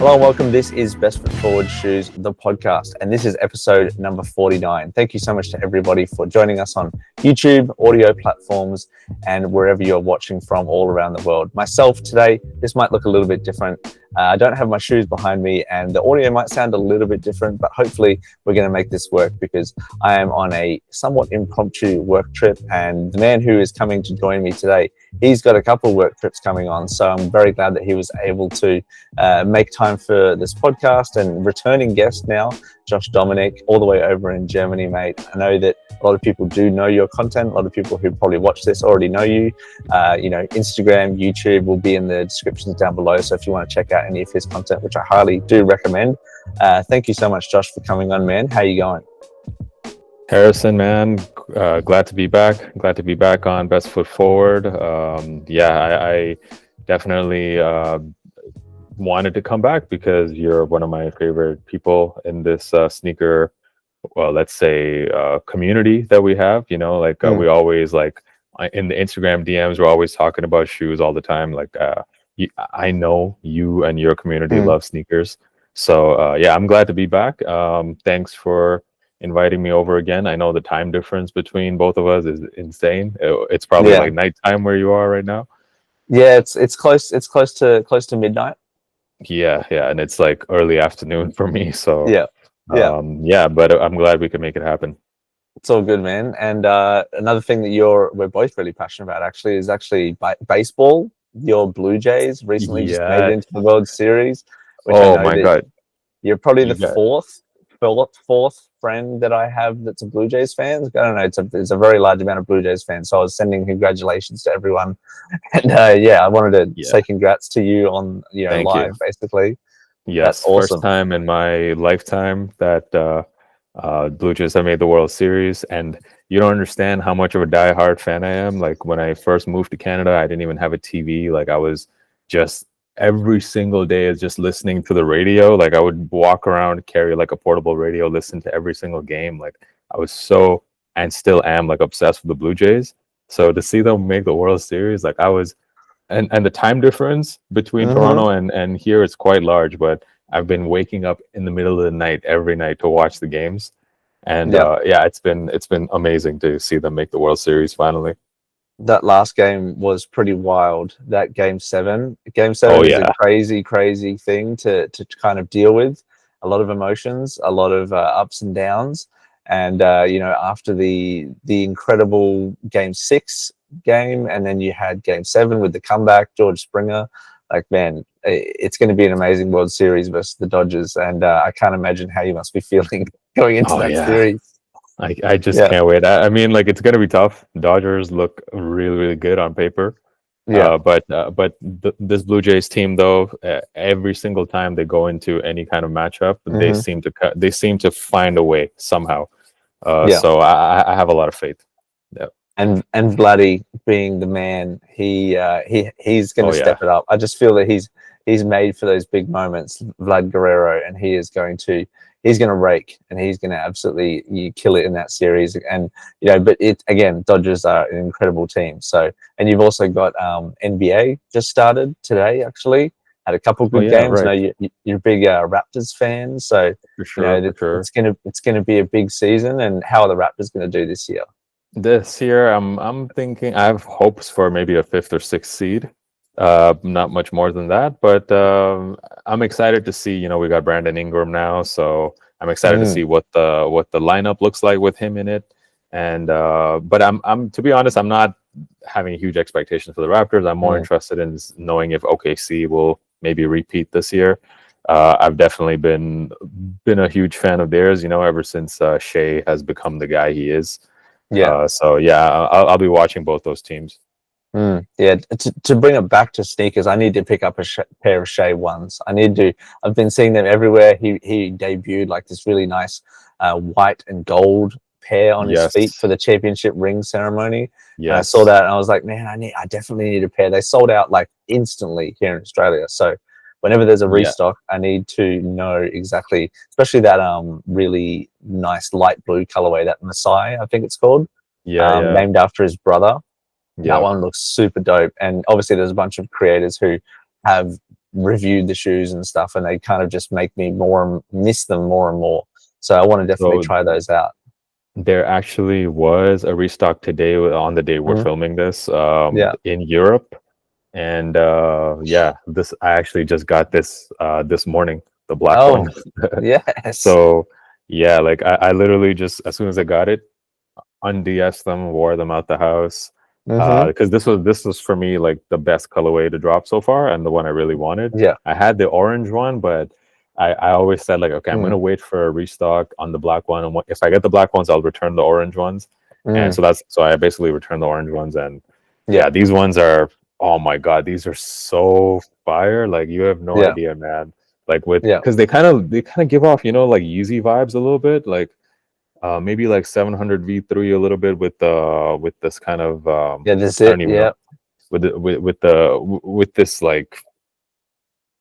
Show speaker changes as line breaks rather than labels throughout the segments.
Hello and welcome. This is Best Foot Forward Shoes, the podcast, and this is episode number 49. Thank you so much to everybody for joining us on YouTube, audio platforms, and wherever you're watching from all around the world. Myself today, this might look a little bit different. I don't have my shoes behind me and the audio might sound a little bit different, but hopefully we're going to make this work because I am on a somewhat impromptu work trip, and the man who is coming to join me today, he's got a couple of work trips coming on. So I'm very glad that he was able to make time for this podcast. And returning guest now, Josh Dominic, all the way over in Germany, mate. I know that a lot of people do know your content. A lot of people who probably watch this already know you. Instagram, YouTube will be in the descriptions down below. So if you want to check out any of his content, which I highly do recommend. Thank you so much, Josh, for coming on, man. How are you going?
Harrison, man, glad to be back. Glad to be back on Best Foot Forward. I definitely wanted to come back because you're one of my favorite people in this sneaker, let's say, community that we have. We always in the Instagram DMs, we're always talking about shoes all the time. I know you and your community love sneakers. So I'm glad to be back. Thanks for inviting me over again. I know the time difference between both of us is insane. It's probably like nighttime where you are right now.
Yeah, it's close. It's close to midnight.
Yeah, and it's like early afternoon for me. So but I'm glad we could make it happen.
It's all good, man. And another thing that we're both really passionate about actually is baseball. Your Blue Jays recently just made it into the World Series.
Oh my God!
You're probably the fourth friend that I have that's a Blue Jays fan. I don't know. It's a very large amount of Blue Jays fans. So I was sending congratulations to everyone. And I wanted to say congrats to you on live, basically.
Yes, awesome. First time in my lifetime that Blue Jays have made the World Series, and you don't understand how much of a diehard fan I am. Like when I first moved to Canada, I didn't even have a TV. Like I was just every single day is just listening to the radio. Like I would walk around, carry like a portable radio, listen to every single game. Like I was so, and still am, like obsessed with the Blue Jays. So to see them make the World Series, like I was, and the time difference between Toronto and here is quite large, but I've been waking up in the middle of the night every night to watch the games. And it's been amazing to see them make the World Series finally.
That last game was pretty wild. That game seven is a crazy thing to kind of deal with. A lot of emotions, a lot of ups and downs. And, after the incredible game 6 game, and then you had game 7 with the comeback, George Springer. Like, man, it's going to be an amazing World Series versus the Dodgers. And I can't imagine how you must be feeling going into that series.
I just can't wait. I mean, like, it's going to be tough. Dodgers look really, really good on paper. But this Blue Jays team, though, every single time they go into any kind of matchup, they seem to find a way somehow. So I have a lot of faith. Yeah.
And Vladdy being the man, he's going to step it up. I just feel that he's made for those big moments, Vlad Guerrero, and he's going to rake, and he's going to absolutely kill it in that series. And but Dodgers are an incredible team. So, and you've also got NBA just started today. Actually, had a couple of good games. Right. You're a big Raptors fan, so for sure, it's gonna be a big season. And how are the Raptors going to do this year?
This year, I'm thinking I have hopes for maybe a 5th or 6th seed. Not much more than that, but I'm excited to see. We got Brandon Ingram now, so I'm excited to see what the lineup looks like with him in it. And but I'm to be honest, I'm not having huge expectations for the Raptors. I'm more interested in knowing if OKC will maybe repeat this year. I've definitely been a huge fan of theirs. Ever since Shai has become the guy he is. I'll be watching both those teams.
To bring it back to sneakers, I need to pick up a pair of Shai ones. I've been seeing them everywhere. He debuted like this really nice white and gold pair on his feet for the championship ring ceremony. And I saw that and I was like, man, I definitely need a pair. They sold out like instantly here in Australia. So whenever there's a restock, I need to know exactly, especially that really nice light blue colorway, that Masai, I think it's called. Named after his brother. That one looks super dope. And obviously there's a bunch of creators who have reviewed the shoes and stuff, and they kind of just make me miss them more and more. So I want to definitely try those out.
There actually was a restock today on the day we're filming this in Europe. And this I actually just got this this morning, the black one.
Yes.
So yeah, like I literally just, as soon as I got it, undes'd them, wore them out the house. Because this was for me like the best colorway to drop so far, and the one I really wanted.
Yeah.
I had the orange one, but I always said like, okay, I'm gonna wait for a restock on the black one, and if I get the black ones, I'll return the orange ones. And so I basically returned the orange ones, and these ones are, oh my god, these are so fire! Like you have no idea, man. Like because they kind of give off, you know, like Yeezy vibes a little bit, like maybe like 700 V3 a little bit with this kind of with this like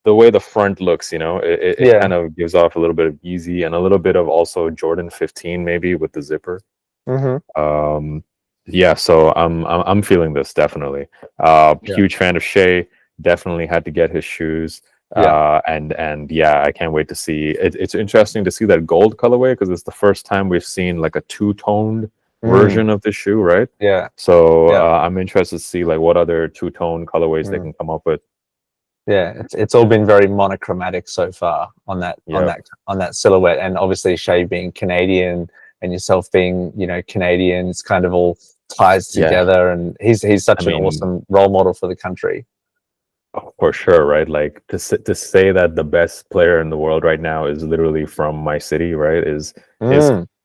the way the front looks, you know, it kind of gives off a little bit of Yeezy and a little bit of also Jordan 15 maybe with the zipper. So I'm feeling this definitely. Huge fan of Shai. Definitely had to get his shoes. And I can't wait to see it. It's interesting to see that gold colorway, because it's the first time we've seen like a two-toned version of the shoe, right? So I'm interested to see like what other two-tone colorways they can come up with.
It's all been very monochromatic so far on that silhouette, and obviously Shai being Canadian and yourself being, you know, Canadian, it's kind of all ties together, and he's such an awesome role model for the country.
Oh, for sure, right? Like to say that the best player in the world right now is literally from my city, right? Is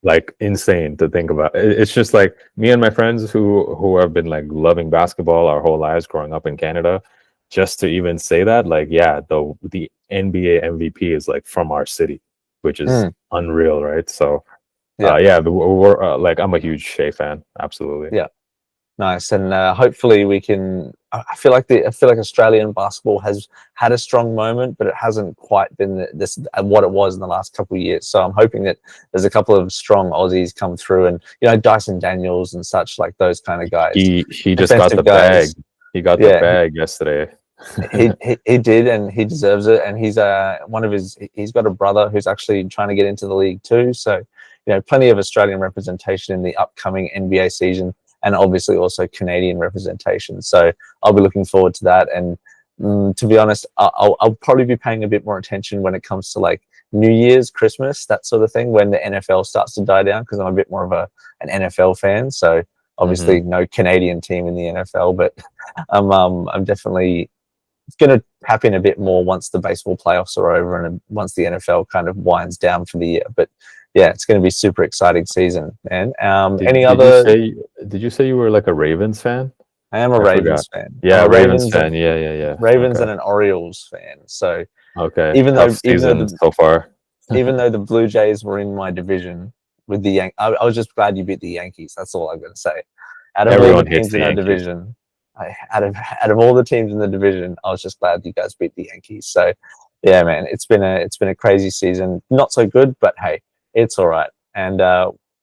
like insane to think about. It's just like me and my friends who have been like loving basketball our whole lives growing up in Canada. Just to even say that, like, the NBA MVP is like from our city, which is unreal, right? So, we're like, I'm a huge Shai fan, absolutely.
Yeah, nice, and hopefully we can. I feel like Australian basketball has had a strong moment, but it hasn't quite been this what it was in the last couple of years. So I'm hoping that there's a couple of strong Aussies come through, and you know, Dyson Daniels and such, like those kind of guys.
He just got the bag. He got the bag yesterday.
he did, and he deserves it. And he's he's got a brother who's actually trying to get into the league too. So, you know, plenty of Australian representation in the upcoming NBA season, and obviously also Canadian representation. So I'll be looking forward to that. And to be honest, I'll probably be paying a bit more attention when it comes to like New Year's, Christmas, that sort of thing, when the NFL starts to die down, because I'm a bit more of an NFL fan. So obviously no Canadian team in the NFL, but I'm definitely going to happen a bit more once the baseball playoffs are over and once the NFL kind of winds down for the year. But yeah, it's going to be super exciting season, man.
Did you say you were like a Ravens fan?
I am a Ravens fan.
Yeah, Ravens fan. Yeah.
Ravens and an Orioles fan. So
even though so far,
even though the Blue Jays were in my division with the Yankees, I was just glad you beat the Yankees. That's all I'm going to say. Out of all the teams in our division, out of all the teams in the division, I was just glad you guys beat the Yankees. So yeah, man, it's been a crazy season. Not so good, but hey, it's all right. And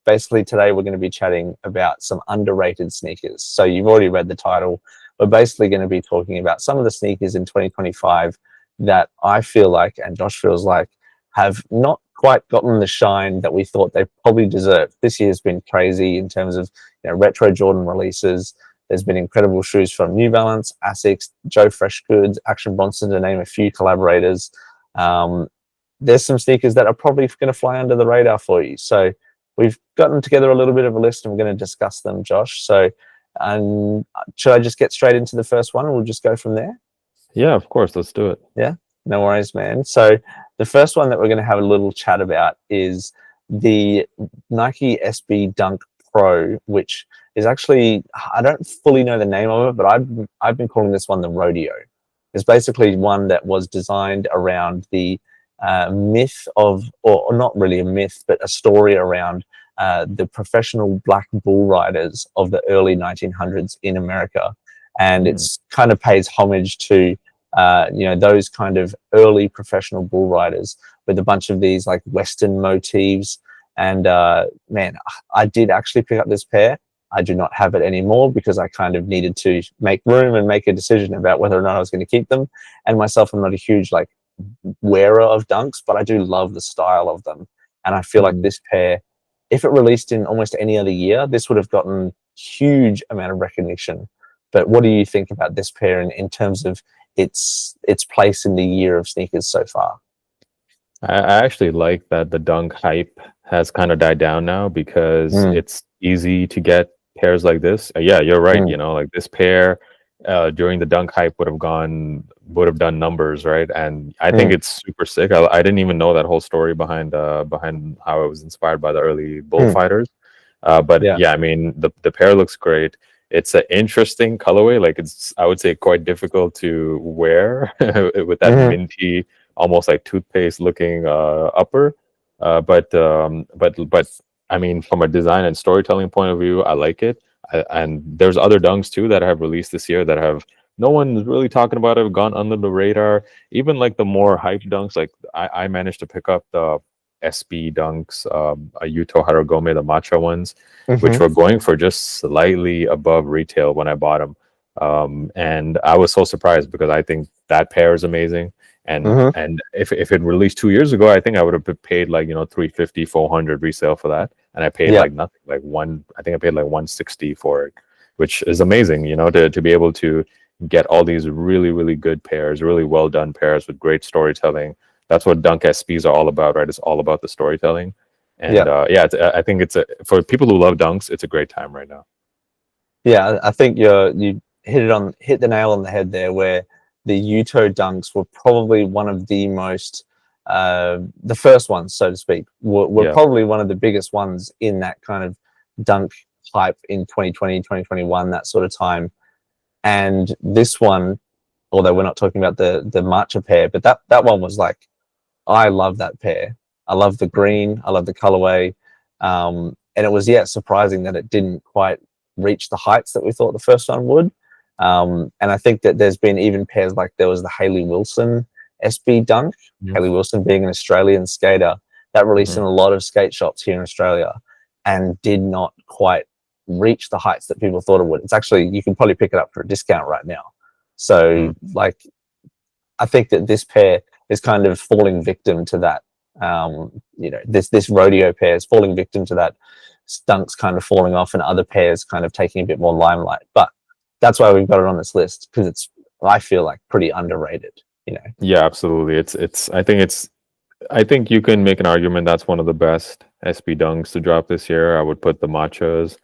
basically today we're going to be chatting about some underrated sneakers. So you've already read the title. We're basically going to be talking about some of the sneakers in 2025 that I feel like, and Josh feels like, have not quite gotten the shine that we thought they probably deserved. This year's been crazy in terms of, you know, retro Jordan releases. There's been incredible shoes from New Balance, Asics, Joe Freshgoods, Action Bronson, to name a few collaborators. There's some sneakers that are probably going to fly under the radar for you. So we've gotten together a little bit of a list, and we're going to discuss them, Josh. So should I just get straight into the first one, and we'll just go from there?
Yeah, of course. Let's do it.
Yeah, no worries, man. So the first one that we're going to have a little chat about is the Nike SB Dunk Pro, which is actually, I don't fully know the name of it, but I've been calling this one the Rodeo. It's basically one that was designed around the myth of, or not really a myth, but a story around the professional black bull riders of the early 1900s in America. And it's kind of pays homage to, you know, those kind of early professional bull riders with a bunch of these like Western motifs. And man, I did actually pick up this pair. I do not have it anymore because I kind of needed to make room and make a decision about whether or not I was going to keep them. And myself, I'm not a huge like wearer of Dunks, but I do love the style of them. And I feel like this pair, if it released in almost any other year, this would have gotten huge amount of recognition. But what do you think about this pair in terms of its place in the year of sneakers so far?
I actually like that the Dunk hype has kind of died down now because it's easy to get pairs like this. Yeah, you're right. You know, like this pair during the Dunk hype would have done numbers, right? And I think it's super sick. I didn't even know that whole story behind how it was inspired by the early bullfighters. But yeah, I mean the pair looks great. It's an interesting colorway. Like it's, I would say, quite difficult to wear with that minty, almost like toothpaste looking upper. But I mean, from a design and storytelling point of view, I like it. And there's other Dunks too that have released this year that have no one's really talking about it, have gone under the radar. Even like the more hyped Dunks, like I managed to pick up the SB Dunks, Yuto Haragome, the matcha ones, which were going for just slightly above retail when I bought them. And I was so surprised because I think that pair is amazing. And if it released 2 years ago, I think I would have paid like, you know, 350, 400 resale for that. And I paid like nothing, like I think I paid like 160 for it, which is amazing, you know, to be able to get all these really, really good pairs, really well done pairs with great storytelling. That's what Dunk SPs are all about, right? It's all about the storytelling. And I think for people who love Dunks, it's a great time right now.
Yeah, I think you hit the nail on the head there, where the Yuto Dunks were probably one of the most, the first ones, so to speak, were probably one of the biggest ones in that kind of Dunk hype in 2020, 2021, that sort of time. And this one, although we're not talking about the matcha pair, but that one was like, I love that pair. I love the green. I love the colorway. And it was, surprising that it didn't quite reach the heights that we thought the first one would. And I think that there's been even pairs like there was the Hayley Wilson SB Dunk, Hayley Wilson being an Australian skater that released in a lot of skate shops here in Australia and did not quite reach the heights that people thought it would. It's actually, you can probably pick it up for a discount right now. So like, I think that this pair is kind of falling victim to that. You know, this Rodeo pair is falling victim to that. Dunks kind of falling off and other pairs kind of taking a bit more limelight. But that's why we've got it on this list, because it's, I feel like, pretty underrated, you know.
Yeah, absolutely. I think you can make an argument that's one of the best SB Dunks to drop this year. I would put the matchas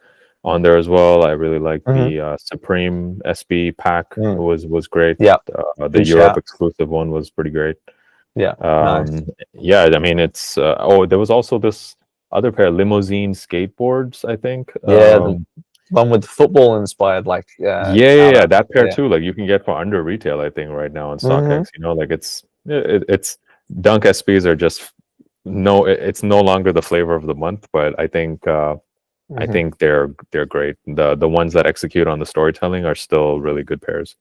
on there as well. I really like the Supreme SB pack. Was great.
Yeah,
the Europe exclusive one was pretty great.
Yeah,
nice. Yeah. I mean, it's there was also this other pair, limousine skateboards, I think.
The one with football inspired, like
that pair too. Like you can get for under retail, I think, right now on StockX. You know, like it's Dunk SPs are just it's no longer the flavor of the month, but I think I think they're great. The ones that execute on the storytelling are still really good pairs.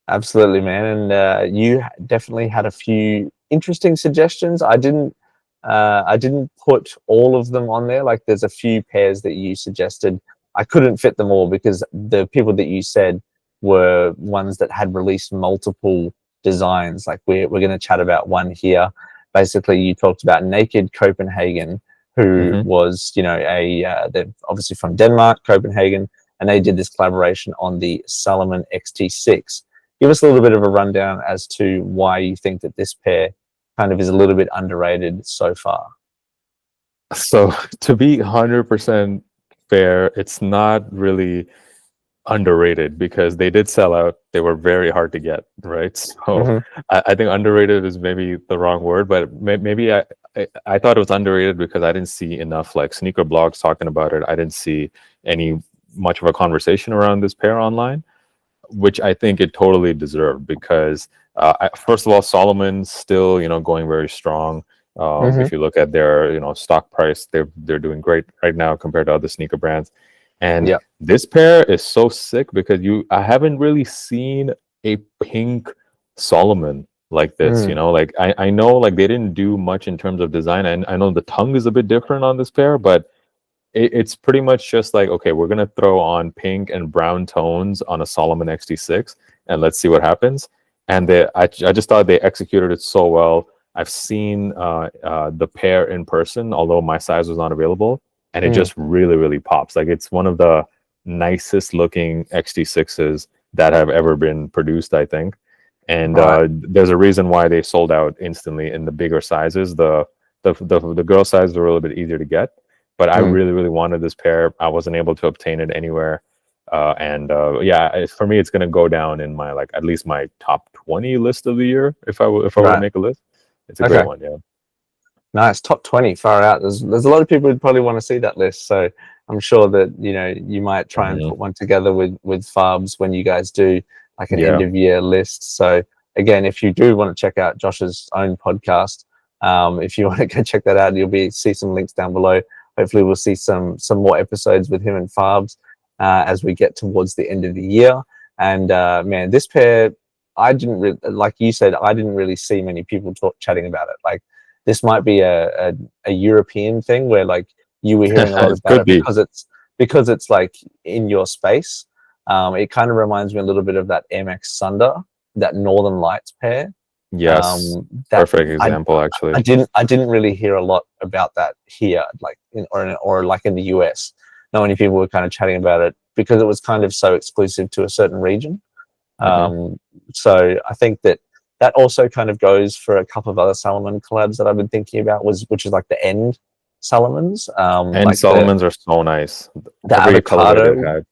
Absolutely, man. And you definitely had a few interesting suggestions. I didn't put all of them on there. Like there's a few pairs that you suggested. I couldn't fit them all because the people that you said were ones that had released multiple designs. Like we're going to chat about one here. Basically, you talked about Naked Copenhagen, who was, you know, they're obviously from Denmark, Copenhagen, and they did this collaboration on the Salomon XT6. Give us a little bit of a rundown as to why you think that this pair kind of is a little bit underrated so far.
So to be 100% fair, it's not really underrated because they did sell out. They were very hard to get, right? So I think underrated is maybe the wrong word, but maybe I thought it was underrated because I didn't see enough like sneaker blogs talking about it. I didn't see much of a conversation around this pair online, which I think it totally deserved because first of all, Salomon's still, you know, going very strong. If you look at their, you know, stock price, they're doing great right now compared to other sneaker brands. And this pair is so sick because I haven't really seen a pink Salomon like this, you know, like I know like they didn't do much in terms of design. And I know the tongue is a bit different on this pair, but it's pretty much just like, okay, we're gonna throw on pink and brown tones on a Salomon XT6, and let's see what happens. And I just thought they executed it so well. I've seen the pair in person, although my size was not available, and it just really, really pops. Like, it's one of the nicest looking XT6s that have ever been produced, I think. And there's a reason why they sold out instantly in the bigger sizes. The girl sizes were a little bit easier to get, but I really, really wanted this pair. I wasn't able to obtain it anywhere. For me, it's going to go down in my, like, at least my top 20 list of the year. If I were to make a list, it's a great one. Yeah.
Nice. Top 20, far out. There's a lot of people who probably want to see that list. So I'm sure that, you might try and put one together with Farbs when you guys do like an end of year list. So again, if you do want to check out Josh's own podcast, if you want to go check that out, you'll see some links down below. Hopefully we'll see some more episodes with him and Farbs as we get towards the end of the year. And man, this pair, like you said, I didn't really see many people chatting about it. Like, this might be a European thing where, like, you were hearing a lot about it because it's like in your space. It kind of reminds me a little bit of that Air Max Thunder, that Northern Lights pair.
Yes, perfect example. Actually,
I didn't really hear a lot about that here, like or like in the US. Not many people were kind of chatting about it because it was kind of so exclusive to a certain region. So I think that also kind of goes for a couple of other Salomon collabs that I've been thinking about, which is like the End Salomons.
Like Salomons are so nice.
The avocado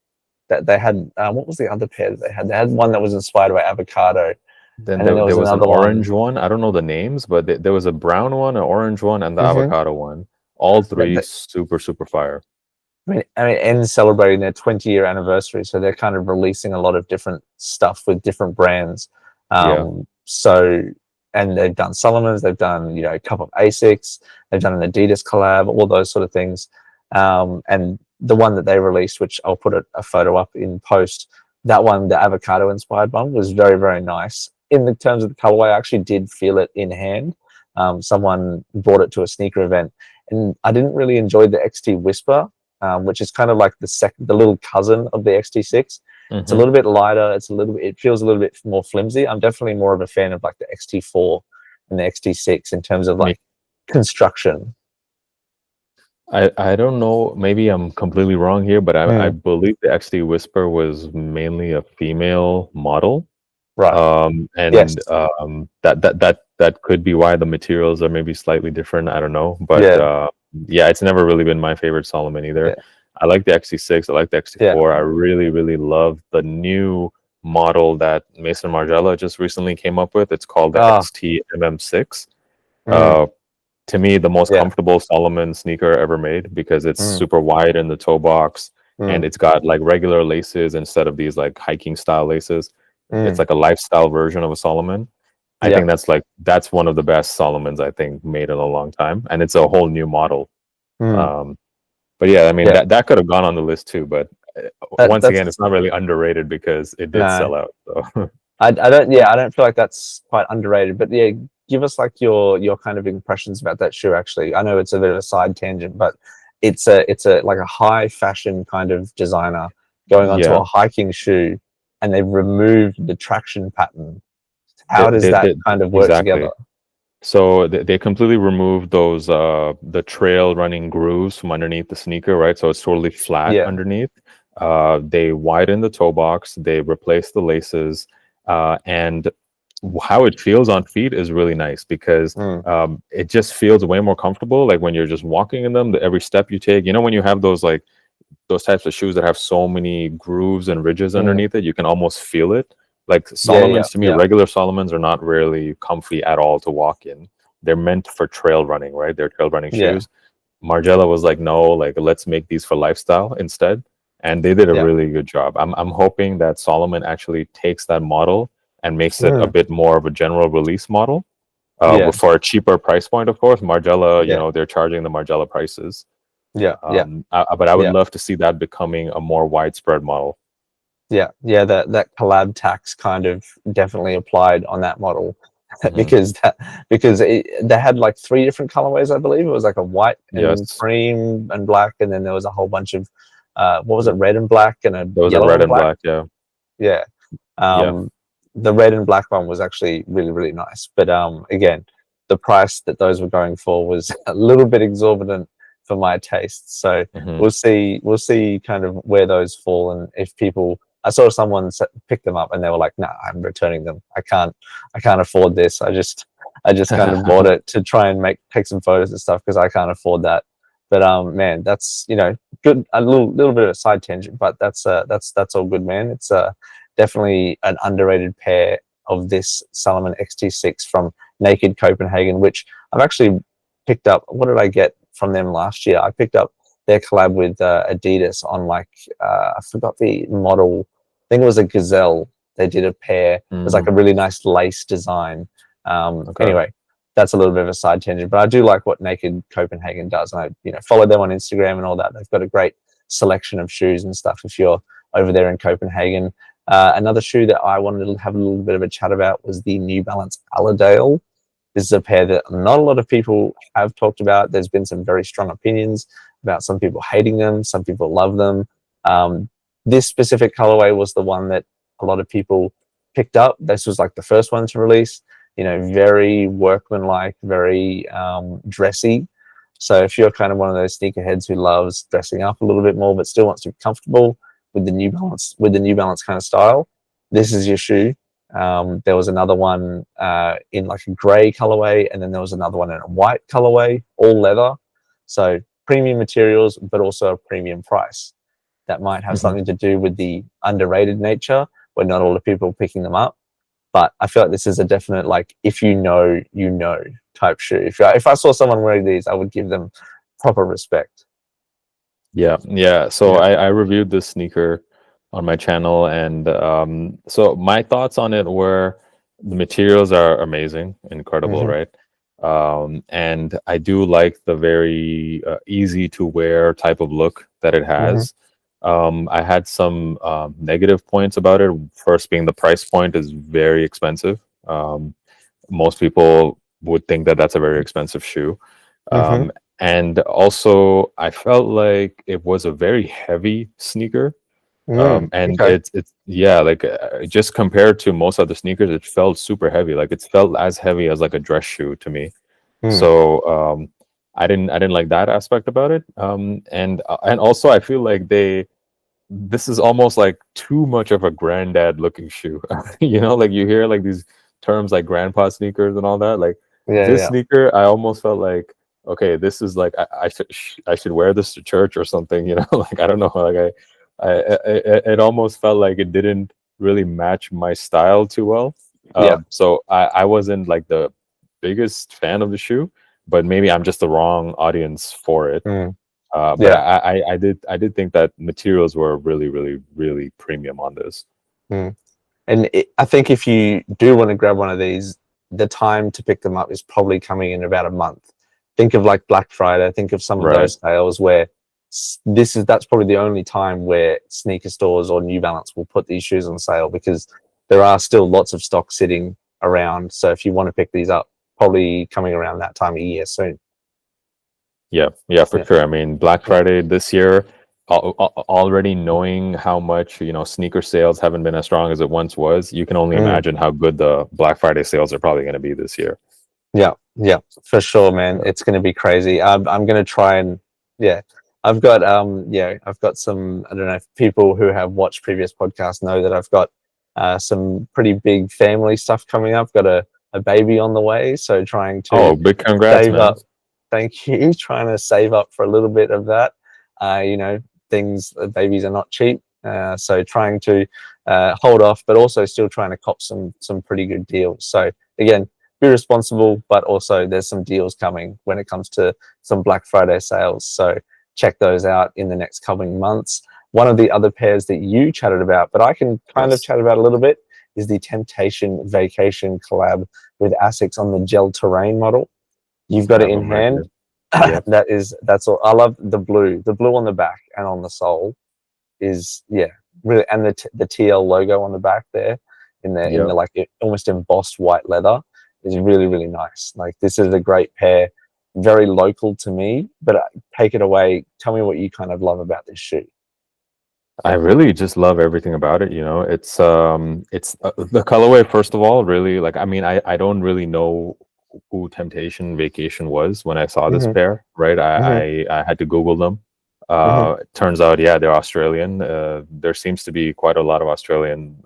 that they had. What was the other pair that they had? They had one that was inspired by avocado.
Then there was an orange one. I don't know the names, but there was a brown one, an orange one, and the avocado one. All three super, super fire.
I mean, End's celebrating their 20-year anniversary, so they're kind of releasing a lot of different stuff with different brands. So, and they've done Salomon's, they've done, a couple of Asics, they've done an Adidas collab, all those sort of things. And the one that they released, which I'll put a photo up in post, that one, the avocado inspired one, was very, very nice. In the terms of the colorway, I actually did feel it in hand. Someone brought it to a sneaker event, and I didn't really enjoy the XT Whisper, which is kind of like the little cousin of the XT6. It's a little bit lighter. It feels a little bit more flimsy. I'm definitely more of a fan of like the XT4 and the XT6 in terms of like construction.
I don't know. Maybe I'm completely wrong here, but I believe the XT Whisper was mainly a female model.
Right.
That could be why the materials are maybe slightly different. I don't know, but it's never really been my favorite Salomon either. Yeah. I like the XT6. I like the XT4. Yeah. I really, really love the new model that Mason Margiela just recently came up with. It's called the XT MM6. To me, the most comfortable Salomon sneaker ever made because it's super wide in the toe box and it's got like regular laces instead of these like hiking style laces. It's like a lifestyle version of a Salomon. I think that's one of the best Salomons I think made in a long time, and it's a whole new model. But yeah, I mean that could have gone on the list too, but once again, it's not really underrated because it did sell out. So.
I don't feel like that's quite underrated, but yeah, give us like your kind of impressions about that shoe. Actually, I know it's a bit of a side tangent, but it's a like a high fashion kind of designer going onto a hiking shoe, and they've removed the traction pattern. How does that kind of work together?
So they completely removed those the trail running grooves from underneath the sneaker, right? So it's totally flat underneath. They widened the toe box. They replaced the laces, and how it feels on feet is really nice because it just feels way more comfortable. Like when you're just walking in them, every step you take, when you have those types of shoes that have so many grooves and ridges underneath it, you can almost feel it. Like Salomons, to me, regular Salomons are not really comfy at all to walk in. They're meant for trail running, right? They're trail running shoes. Margiela was like, no, like let's make these for lifestyle instead. And they did a really good job. I'm hoping that Salomon actually takes that model and makes it a bit more of a general release model for a cheaper price point, of course. Margiela, they're charging the Margiela prices. But I would love to see that becoming a more widespread model.
That collab tax kind of definitely applied on that model. because they had like 3 different colorways, I believe. It was like a white and
Yes.
cream and black, and then there was a whole bunch of what was it, red and black and a
There was a
yellow
red
and
and black. Yeah.
yeah.
Yeah.
The red and black one was actually really, really nice. But again, the price that those were going for was a little bit exorbitant for my taste. So we'll see kind of where those fall, and if people. I saw someone pick them up and they were like, "Nah, I'm returning them. I can't afford this. I just kind of bought it to try and take some photos and stuff because I can't afford that." But man, that's good. A little bit of a side tangent, but that's all good, man. It's definitely an underrated pair of this Salomon XT6 from Naked Copenhagen, which I've actually picked up. What did I get from them last year? I picked up their collab with Adidas on I forgot the model. I think it was a Gazelle. They did a pair. It was like a really nice lace design. Anyway, that's a little bit of a side tangent, but I do like what Naked Copenhagen does, and I follow them on Instagram and all that. They've got a great selection of shoes and stuff if you're over there in Copenhagen. Another shoe that I wanted to have a little bit of a chat about was the New Balance Allerdale. This is a pair that not a lot of people have talked about. There's been some very strong opinions about some people hating them, some people love them. This specific colorway was the one that a lot of people picked up. This was like the first one to release, very workmanlike, very dressy. So if you're kind of one of those sneakerheads who loves dressing up a little bit more but still wants to be comfortable with the New Balance kind of style, this is your shoe. There was another one in like a gray colorway, and then there was another one in a white colorway, all leather. So premium materials, but also a premium price. That might have something to do with the underrated nature, where not a lot of people are picking them up. But I feel like this is a definite, like, if you know type shoe. If I saw someone wearing these, I would give them proper respect.
Yeah. So I reviewed this sneaker on my channel, and so my thoughts on it were the materials are amazing, incredible, right? And I do like the very easy to wear type of look that it has. I had some negative points about it. First being the price point is very expensive. Most people would think that that's a very expensive shoe. And also I felt like it was a very heavy sneaker. It's just compared to most other sneakers, it felt super heavy. Like it felt as heavy as like a dress shoe to me. So I didn't like that aspect about it. And also I feel like this is almost like too much of a granddad looking shoe. Like you hear like these terms like grandpa sneakers and all that. Like this sneaker, I almost felt like, okay, this is like I should wear this to church or something. Like I don't know. Like it almost felt like it didn't really match my style too well. So I wasn't like the biggest fan of the shoe, but maybe I'm just the wrong audience for it. But I did think that materials were really, really, really premium on this.
And I think if you do want to grab one of these, the time to pick them up is probably coming in about a month. Think of like Black Friday. Think of some of those sales where that's probably the only time where sneaker stores or New Balance will put these shoes on sale, because there are still lots of stock sitting around. So if you want to pick these up, probably coming around that time of year soon.
Yeah, for sure. I mean, Black Friday this year, already knowing how much, sneaker sales haven't been as strong as it once was, you can only imagine how good the Black Friday sales are probably going to be this year.
Yeah, for sure, man. It's going to be crazy. I'm going to try and, I've got some, I don't know if people who have watched previous podcasts know that I've got some pretty big family stuff coming up. Got a baby on the way. So trying to
big congrats,
save
man.
up. Thank you. Trying to save up for a little bit of that. Babies are not cheap. So trying to hold off, but also still trying to cop some pretty good deals. So again, be responsible, but also there's some deals coming when it comes to some Black Friday sales. So check those out in the next coming months. One of the other pairs that you chatted about, but I can kind of chat about a little bit, is the Temptation Vacation collab with Asics on the gel terrain model. You've got it in hand. That's all. I love the blue on the back and on the sole is really, and the TL logo on the back there in the like almost embossed white leather is really, really nice. Like, this is a great pair, very local to me, but take it away. Tell me what you kind of love about this shoe.
I really just love everything about it. It's the colorway, first of all, really, like, I mean, I don't really know who Temptation Vacation was when I saw this pair, right? I had to Google them. It turns out, yeah, they're Australian. There seems to be quite a lot of Australian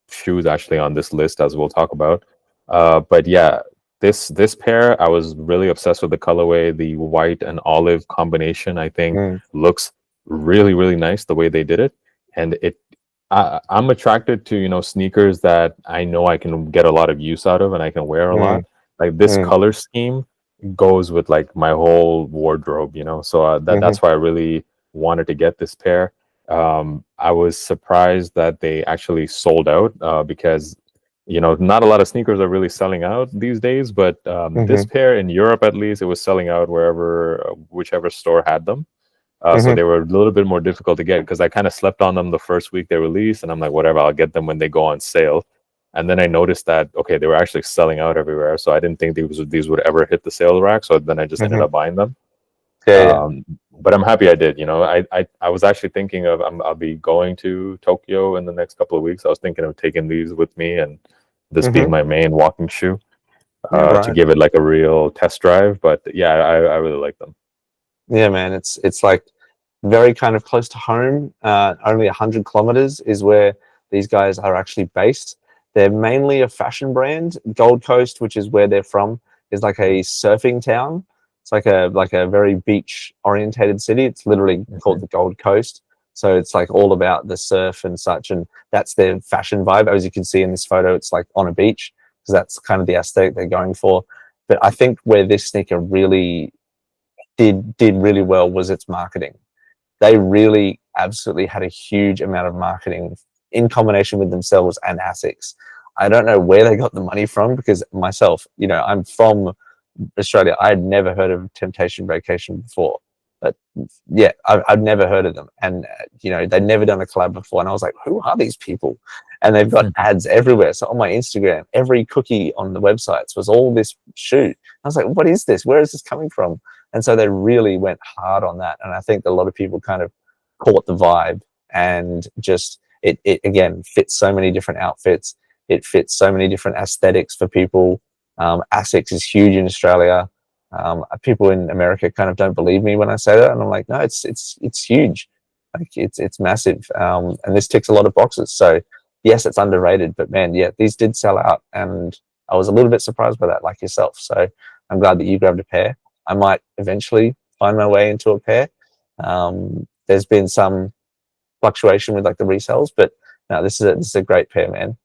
shoes actually on this list, as we'll talk about. But yeah, this pair, I was really obsessed with the colorway. The white and olive combination, I think, looks really, really nice the way they did it. And I'm attracted to, sneakers that I know I can get a lot of use out of and I can wear a lot. Like, this color scheme goes with like my whole wardrobe, so that's why I really wanted to get this pair. I was surprised that they actually sold out, because not a lot of sneakers are really selling out these days, but this pair in Europe, at least, it was selling out whichever store had them. So they were a little bit more difficult to get, because I kind of slept on them the first week they released, and I'm like, whatever, I'll get them when they go on sale. And then I noticed that, okay, they were actually selling out everywhere. So I didn't think these would ever hit the sales rack. So then I just ended up buying them. But I'm happy I did. I was actually thinking of, I'll be going to Tokyo in the next couple of weeks. I was thinking of taking these with me, and this being my main walking shoe, to give it like a real test drive. But yeah, I really like them.
Yeah, man, it's like very kind of close to home. Only 100 kilometers is where these guys are actually based. They're mainly a fashion brand. Gold Coast, which is where they're from, is like a surfing town. It's like a very beach orientated city. It's literally called the Gold Coast. So it's like all about the surf and such, and that's their fashion vibe. As you can see in this photo, it's like on a beach, because that's kind of the aesthetic they're going for. But I think where this sneaker really did really well was its marketing. They really absolutely had a huge amount of marketing in combination with themselves and Asics. I don't know where they got the money from, because myself, I'm from Australia. I had never heard of Temptation Vacation before, but yeah, I've never heard of them. And, they'd never done a collab before. And I was like, who are these people? And they've got ads everywhere. So on my Instagram, every cookie on the websites was all this shoe. I was like, what is this? Where is this coming from? And so they really went hard on that. And I think a lot of people kind of caught the vibe, and just, it again fits so many different outfits. It fits so many different aesthetics for people. Asics is huge in Australia. People in America kind of don't believe me when I say that, and I'm like, no, it's huge. Like, it's massive. And this ticks a lot of boxes. So yes, it's underrated, but man, yeah, these did sell out, and I was a little bit surprised by that, like yourself. So I'm glad that you grabbed a pair. I might eventually find my way into a pair. There's been some fluctuation with like the resales, but no, this is a great pair, man.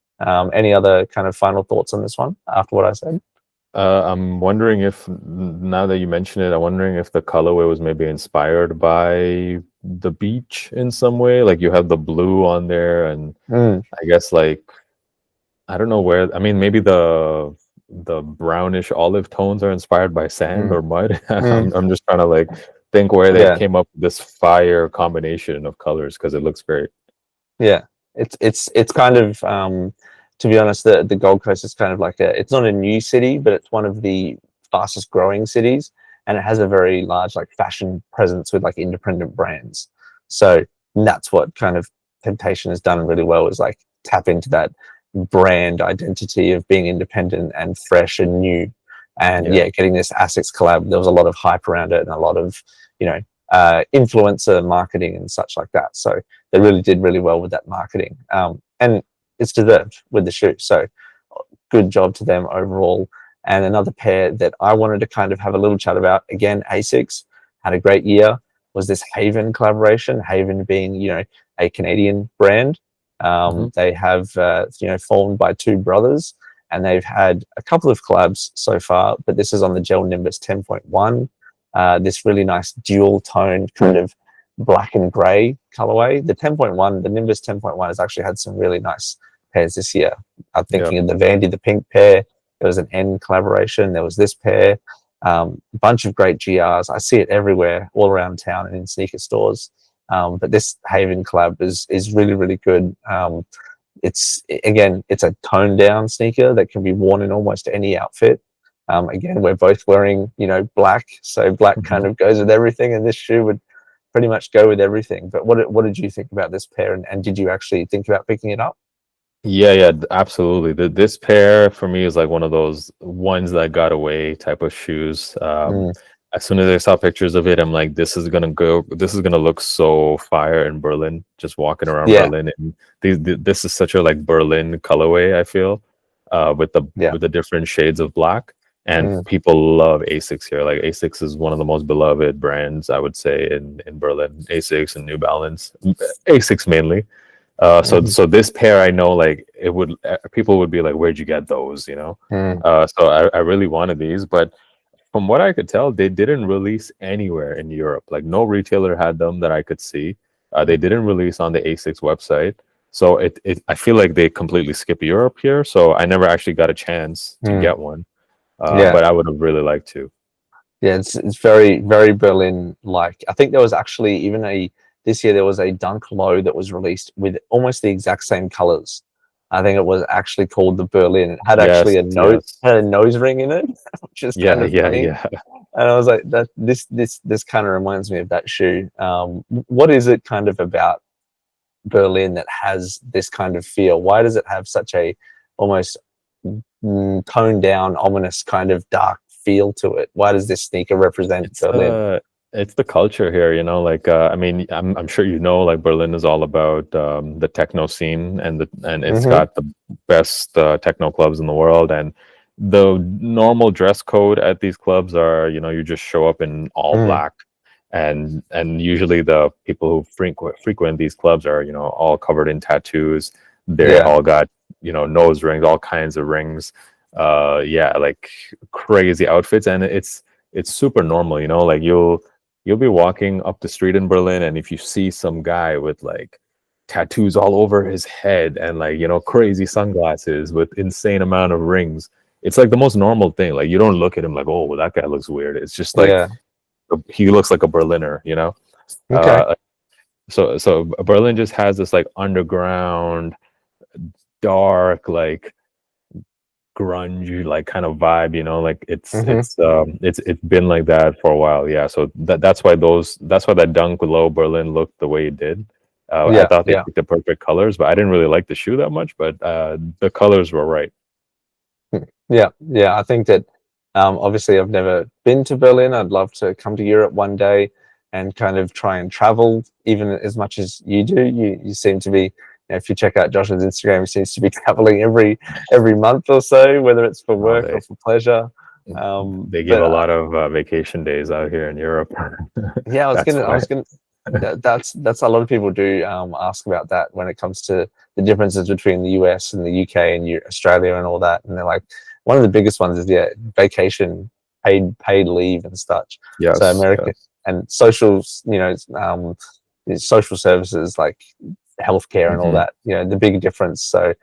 Any other kind of final thoughts on this one after what I said?
I'm wondering if, now that you mention it, I'm wondering if the colorway was maybe inspired by the beach in some way. Like, you have the blue on there, and I guess, like, I don't know where. I mean, maybe the brownish olive tones are inspired by sand or mud. I'm just trying to like think where they came up with this fire combination of colors, because it looks great.
Yeah, it's kind of to be honest, the Gold Coast is kind of like it's not a new city, but it's one of the fastest growing cities, and it has a very large like fashion presence with like independent brands. So that's what kind of Temptation has done really well, is like tap into that brand identity of being independent and fresh and new. And getting this Asics collab, there was a lot of hype around it, and a lot of influencer marketing and such like that. So they really did really well with that marketing, and it's deserved with the shoe. So good job to them overall. And another pair that I wanted to kind of have a little chat about, again, Asics had a great year, was this Haven collaboration. Haven being a Canadian brand. They have formed by two brothers, and they've had a couple of collabs so far, but this is on the Gel Nimbus 10.1. This really nice dual tone kind of black and gray colorway. The 10.1, the Nimbus 10.1 has actually had some really nice pairs this year. I'm thinking of the Vandy, the pink pair. There was an N collaboration. There was this pair. Bunch of great GRs. I see it everywhere, all around town and in sneaker stores. But this Haven collab is really, really good. it's a toned down sneaker that can be worn in almost any outfit. Again, we're both wearing, black, so black kind of goes with everything, and this shoe would pretty much go with everything. But what did you think about this pair, and did you actually think about picking it up?
Yeah, absolutely. This pair for me is like one of those ones that got away type of shoes. As soon as I saw pictures of it, I'm like, this is gonna look so fire in Berlin. Just walking around Berlin, and this is such a like Berlin colorway, I feel, with the different shades of black. And people love Asics here. Like Asics is one of the most beloved brands, I would say, in Berlin. Asics and New Balance, Asics mainly. So this pair, I know, like people would be like, where'd you get those? So I really wanted these, but from what I could tell, they didn't release anywhere in Europe. Like no retailer had them that I could see. They didn't release on the Asics website. So I feel like they completely skipped Europe here. So I never actually got a chance to get one. But I would have really liked to.
Yeah, it's very, very Berlin-like. I think there was actually even this year there was a Dunk Low that was released with almost the exact same colors. I think it was actually called the Berlin. It had actually a nose ring in it, which is kind of funny. And I was like, this kind of reminds me of that shoe. What is it kind of about Berlin that has this kind of feel? Why does it have such a almost toned down, ominous kind of dark feel to it? Why does this sneaker represent Berlin?
It's the culture here, like I mean, I'm sure like Berlin is all about the techno scene, and it's got the best techno clubs in the world. And the normal dress code at these clubs are, you just show up in all black, and usually the people who frequent these clubs are all covered in tattoos. They all got nose rings, all kinds of rings, like crazy outfits, and it's super normal. Like you'll be walking up the street in Berlin, and if you see some guy with like tattoos all over his head and like crazy sunglasses with insane amount of rings, it's like the most normal thing. Like you don't look at him like, oh, well, that guy looks weird. It's just like he looks like a Berliner.
Okay.
So Berlin just has this like underground, dark, like grunge like kind of vibe, like it's been like that for a while. So that's why that Dunk Low Berlin looked the way it did. I thought they picked the perfect colors, but I didn't really like the shoe that much, but the colors were right.
I think that obviously I've never been to Berlin. I'd love to come to Europe one day and kind of try and travel even as much as you do. You seem to be, if you check out Josh's Instagram, he seems to be traveling every month or so, whether it's for work or for pleasure.
They give a lot of vacation days out here in Europe.
That's a lot of people do ask about that when it comes to the differences between the US and the UK and Australia and all that. And they're like, one of the biggest ones is vacation, paid leave and such. So America and social, social services like healthcare and all that, the big difference. So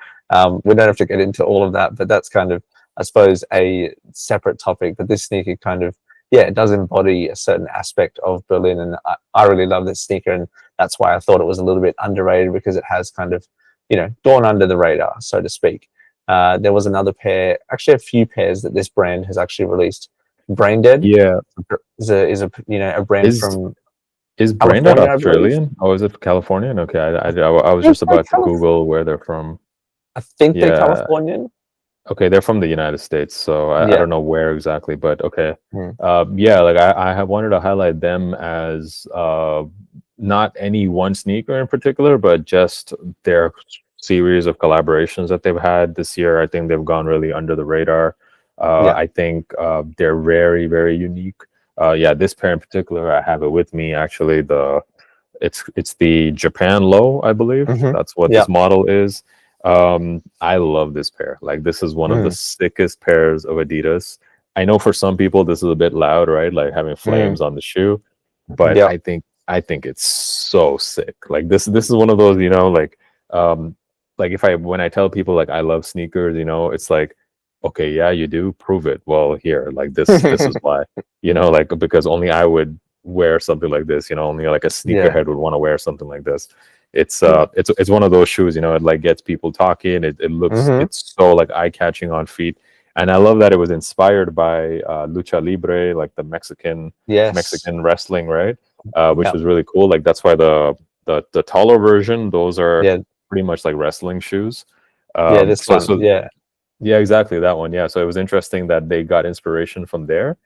we don't have to get into all of that, but that's kind of, I suppose, a separate topic. But this sneaker kind of, it does embody a certain aspect of Berlin, and I really love this sneaker, and that's why I thought it was a little bit underrated, because it has kind of, gone under the radar, so to speak. There was another pair, actually a few pairs that this brand has actually released. Braindead, is a brand from.
Is Braindead Australian? Oh, is it Californian? Okay, I was just about to Google where they're from.
I think they're Californian.
Okay, they're from the United States, so I don't know where exactly, but okay. Like I have wanted to highlight them as not any one sneaker in particular, but just their series of collaborations that they've had this year. I think they've gone really under the radar. I think they're very, very unique. This pair in particular, I have it with me actually. It's the Japan Low, I believe. That's what this model is. I love this pair. Like this is one of the sickest pairs of Adidas. I know for some people this is a bit loud, right? Like having flames on the shoe, but I think it's so sick. Like this is one of those, like when I tell people like I love sneakers, it's like, okay, yeah, you do, prove it. Well, here, like this is why, like because only I would wear something like this, only like a sneakerhead would want to wear something like this. it's one of those shoes, you know, it like gets people talking. It looks, it's so like eye catching on feet. And I love that it was inspired by lucha libre, like the Mexican wrestling, right? Which was really cool. Like that's why the taller version, those are pretty much like wrestling shoes.
This one.
Yeah, exactly, that one. Yeah, so it was interesting that they got inspiration from there,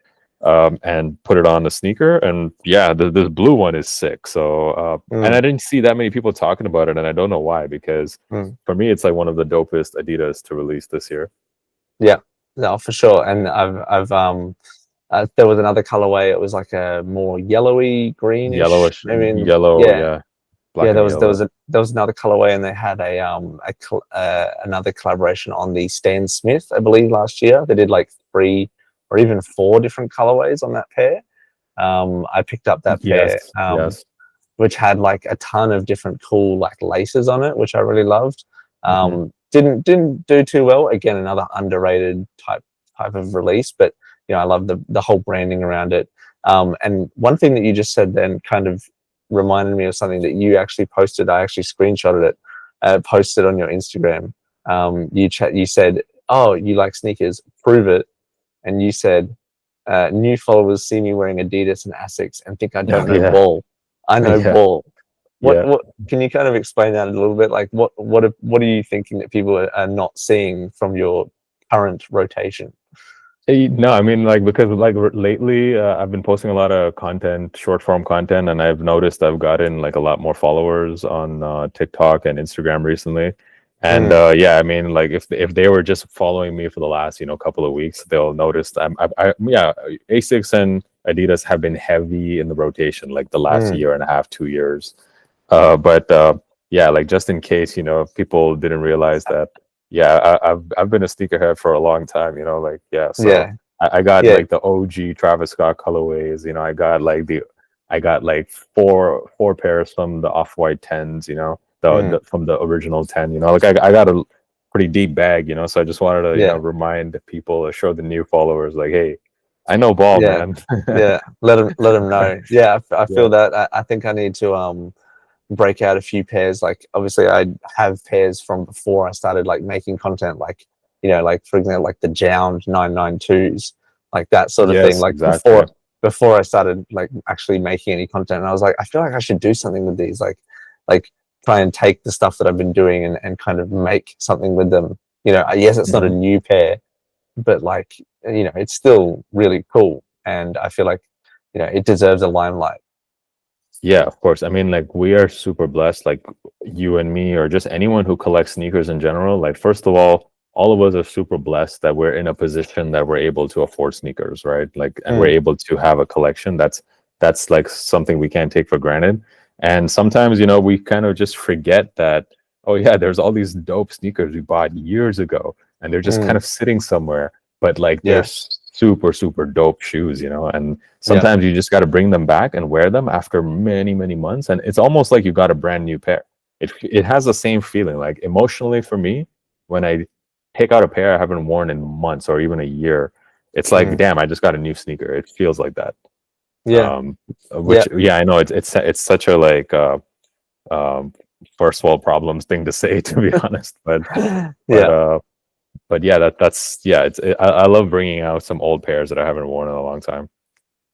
and put it on the sneaker. And yeah, this blue one is sick. So and I didn't see that many people talking about it, and I don't know why, because for me, it's like one of the dopest Adidas to release this year.
Yeah, no, for sure. And I've there was another colorway. It was like a more yellowy, greenish,
yellowish.
I mean,
yellow. Yeah.
There was another colorway, and they had another collaboration on the Stan Smith, I believe, last year. They did like 3 or even 4 different colorways on that pair. I picked up that pair, which had like a ton of different cool like laces on it, which I really loved. Didn't do too well. Again, another underrated type of release, but you know, I love the whole branding around it. And one thing that you just said then kind of reminded me of something that you actually posted. I actually screenshotted it, posted on your Instagram. You said, "Oh, you like sneakers? Prove it." And you said, "New followers see me wearing Adidas and Asics and think I don't know ball. I know ball." What can you kind of explain that a little bit? Like, what are you thinking that people are not seeing from your current rotation?
No, I mean, like, because like lately I've been posting a lot of content, short form content, and I've noticed I've gotten like a lot more followers on TikTok and Instagram recently. And I mean, like if they were just following me for the last, you know, couple of weeks, they'll notice Asics and Adidas have been heavy in the rotation like the last year and a half, 2 years. But like just in case, you know, if people didn't realize that. Yeah, I've been a sneakerhead for a long time, you know, like I got like the OG Travis Scott colorways, you know, I got like four pairs from the Off-White 10s, you know, from the original 10, you know, like I got a pretty deep bag, you know, so I just wanted to you know, remind people, show the new followers, like, hey, I know ball, man.
Let them know. I feel that I think I need to break out a few pairs. Like obviously I have pairs from before I started like making content, like, you know, like for example, like the Jound 992s, like that sort of thing, like before I started like actually making any content. And I was like, I feel like I should do something with these, like try and take the stuff that I've been doing and kind of make something with them. You know, yes, it's not a new pair, but like, you know, it's still really cool, and I feel like, you know, it deserves a limelight.
Yeah, of course. I mean, like, we are super blessed, like you and me, or just anyone who collects sneakers in general. Like, first of all of us are super blessed that we're in a position that we're able to afford sneakers, right? Like, and we're able to have a collection. That's like something we can't take for granted. And sometimes, you know, we kind of just forget that, oh yeah, there's all these dope sneakers we bought years ago, and they're just kind of sitting somewhere, but like they're super, super dope shoes, you know, and sometimes you just got to bring them back and wear them after many, many months. And it's almost like you got a brand new pair. It has the same feeling, like emotionally for me, when I pick out a pair I haven't worn in months or even a year, it's like, damn, I just got a new sneaker. It feels like that. I know it's such a like first world problems thing to say, to be honest, but I love bringing out some old pairs that I haven't worn in a long time.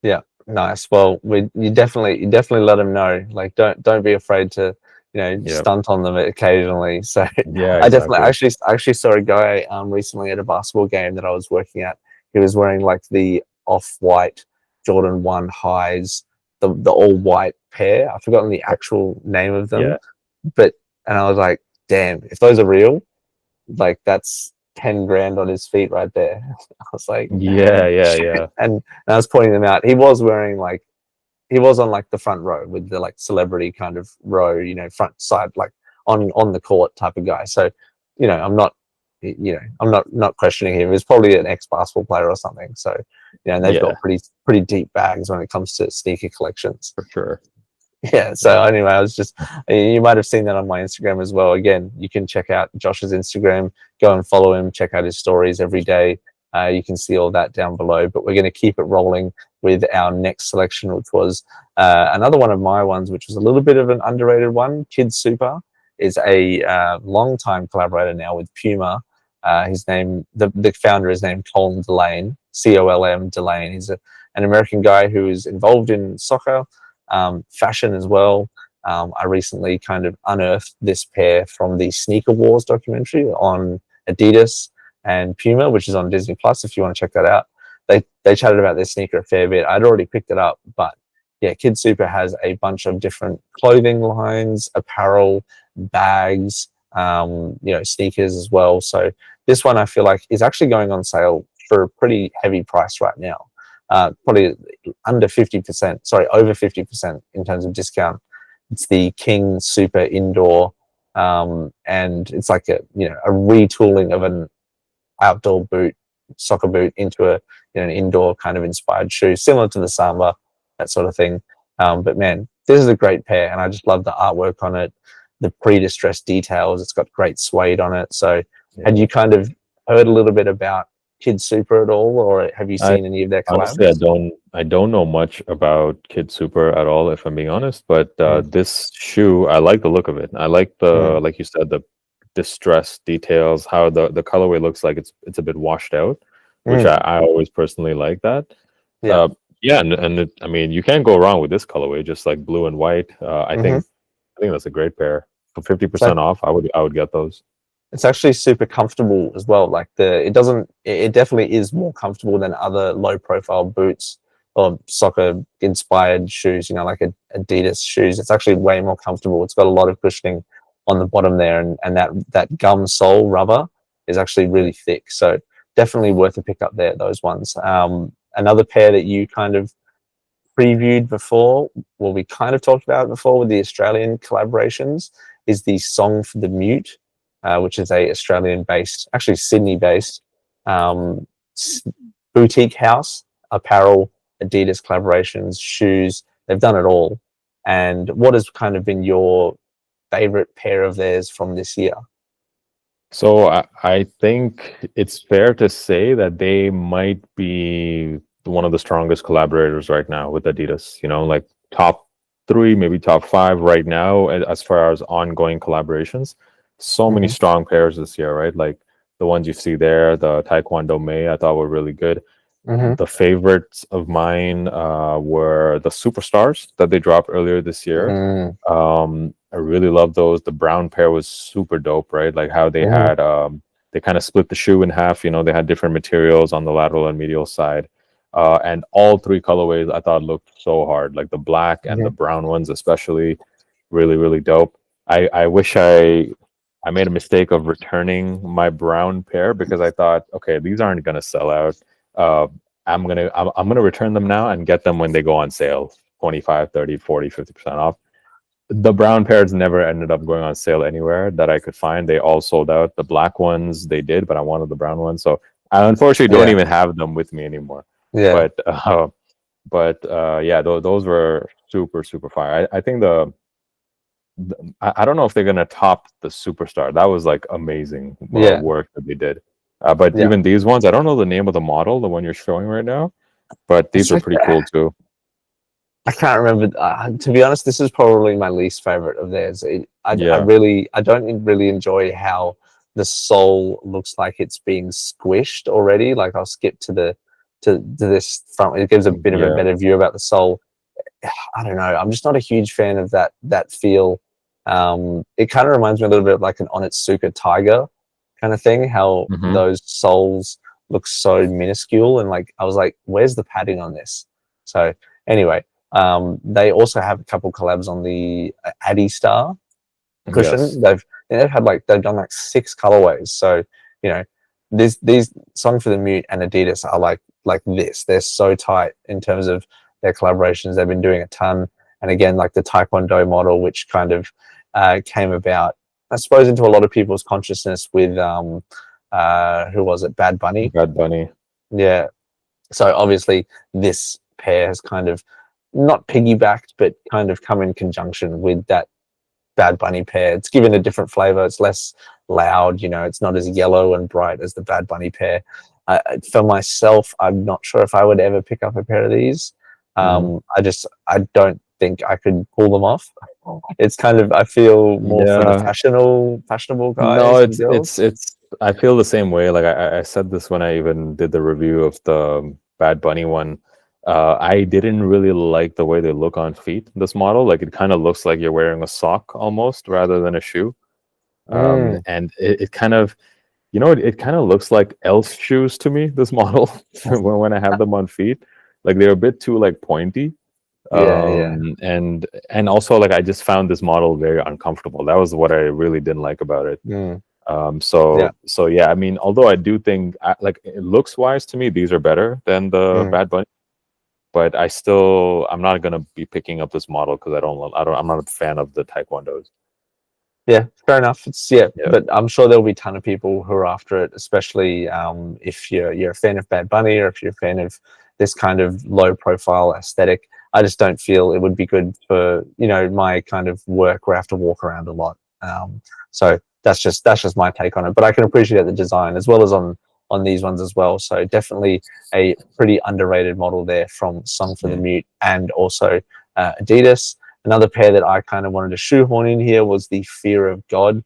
Yeah, nice. Well, you definitely let them know. Like, don't be afraid to, you know, stunt on them occasionally. So I definitely actually saw a guy recently at a basketball game that I was working at. He was wearing like the Off-White Jordan 1 highs, the all white pair. I've forgotten the actual name of them, and I was like, damn, if those are real, like that's 10 grand on his feet right there. I was like,
yeah.
And I was pointing them out. He was wearing like, he was on like the front row with the like celebrity kind of row, you know, front side, like on the court type of guy. So, you know, I'm not questioning him. He's probably an ex-basketball player or something. So, you know, and they've got pretty deep bags when it comes to sneaker collections.
For sure.
Yeah. So anyway, you might have seen that on my Instagram as well. Again, you can check out Josh's Instagram, go and follow him, check out his stories every day. You can see all that down below, but we're going to keep it rolling with our next selection, which was another one of my ones, which was a little bit of an underrated one. Kid Super is a long-time collaborator now with Puma. His name, the founder is named Colm Delane, Colm Delane. He's an American guy who is involved in soccer, fashion as well. I recently kind of unearthed this pair from the Sneaker Wars documentary on Adidas and Puma, which is on Disney Plus. If you want to check that out, they chatted about their sneaker a fair bit. I'd already picked it up, but yeah, Kid Super has a bunch of different clothing lines, apparel, bags, sneakers as well. So this one I feel like is actually going on sale for a pretty heavy price right now. Probably under 50%, sorry, over 50% in terms of discount. It's the King Super Indoor, and it's like a retooling of an outdoor boot, soccer boot, into an indoor kind of inspired shoe, similar to the Samba, that sort of thing. But man, this is a great pair, and I just love the artwork on it, the pre-distressed details. It's got great suede on it. So had you kind of heard a little bit about Kid Super at all, or have you seen any of their collabs?
Honestly, I don't know much about Kid Super at all, if I'm being honest. But this shoe, I like the look of it. I like the like you said, the distressed details, how the colorway looks like it's a bit washed out, which I always personally like that. I mean, you can't go wrong with this colorway, just like blue and white. I think that's a great pair. For 50% off, I would get those.
It's actually super comfortable as well. Like it definitely is more comfortable than other low profile boots or soccer inspired shoes, like Adidas shoes. It's actually way more comfortable. It's got a lot of cushioning on the bottom there, and that gum sole rubber is actually really thick. So definitely worth a pick up there, those ones. Another pair that you kind of previewed before, well, we kind of talked about it before with the Australian collaborations, is the Song for the Mute, which is a Australian-based, actually Sydney-based boutique house, apparel, Adidas collaborations, shoes. They've done it all. And what has kind of been your favorite pair of theirs from this year?
So I think it's fair to say that they might be one of the strongest collaborators right now with Adidas. Like top 3, maybe top 5 right now as far as ongoing collaborations. So many strong pairs this year, right? Like the ones you see there, the Taekwondo May, I thought were really good. The favorites of mine were the Superstars that they dropped earlier this year. I really love those. The brown pair was super dope, right? Like how they had, they kind of split the shoe in half. They had different materials on the lateral and medial side. And all 3 colorways I thought looked so hard, like the black and the brown ones especially, really, really dope. I wish I made a mistake of returning my brown pair because I thought, okay, these aren't going to sell out. I'm going to return them now and get them when they go on sale, 25, 30, 40, 50% off. The brown pairs never ended up going on sale anywhere that I could find. They all sold out. The black ones they did, but I wanted the brown ones. So I unfortunately don't even have them with me anymore. Yeah. But those were super, super fire. I think I don't know if they're going to top the Superstar. That was like amazing work that they did. But even these ones, I don't know the name of the model, the one you're showing right now, but these are pretty cool too.
I can't remember. To be honest, this is probably my least favorite of theirs. I don't really enjoy how the sole looks like it's being squished already. Like I'll skip to this front. It gives a bit of a better view about the sole. I don't know. I'm just not a huge fan of that feel. It kind of reminds me a little bit of like an Onitsuka Tiger kind of thing. How those soles look so minuscule, and like I was like, where's the padding on this? So anyway. They also have a couple collabs on the Adidas cushion. Yes. They've done like 6 colorways. So these Song for the Mute and Adidas are like this. They're so tight in terms of their collaborations. They've been doing a ton. And again, like the Taekwondo model, which kind of came about, I suppose, into a lot of people's consciousness with who was it? Bad Bunny.
Bad Bunny.
Yeah. So obviously this pair has kind of not piggybacked, but kind of come in conjunction with that Bad Bunny pair. It's given a different flavor. It's less loud, it's not as yellow and bright as the Bad Bunny pair. For myself, I'm not sure if I would ever pick up a pair of these. I don't think I could pull them off. It's kind of, I feel more for the fashionable
No,
guys and girls.
it's. I feel the same way. Like I said this when I even did the review of the Bad Bunny one. I didn't really like the way they look on feet. This model, like it kind of looks like you're wearing a sock almost rather than a shoe. And it kind of, it kind of looks like elf shoes to me. This model when I have them on feet, like they're a bit too like pointy. And also like I just found this model very uncomfortable. That was what I really didn't like about it. So yeah, I mean, although I do think like looks wise to me these are better than the Bad Bunny, but I'm not gonna be picking up this model because I'm not a fan of the Taekwondos.
Yeah, fair enough. But I'm sure there'll be a ton of people who are after it, especially if you're a fan of Bad Bunny or if you're a fan of this kind of low profile aesthetic. I just don't feel it would be good for my kind of work where I have to walk around a lot. So that's just my take on it. But I can appreciate the design as well as on these ones as well. So definitely a pretty underrated model there from Song for the Mute and also Adidas. Another pair that I kind of wanted to shoehorn in here was the Fear of God,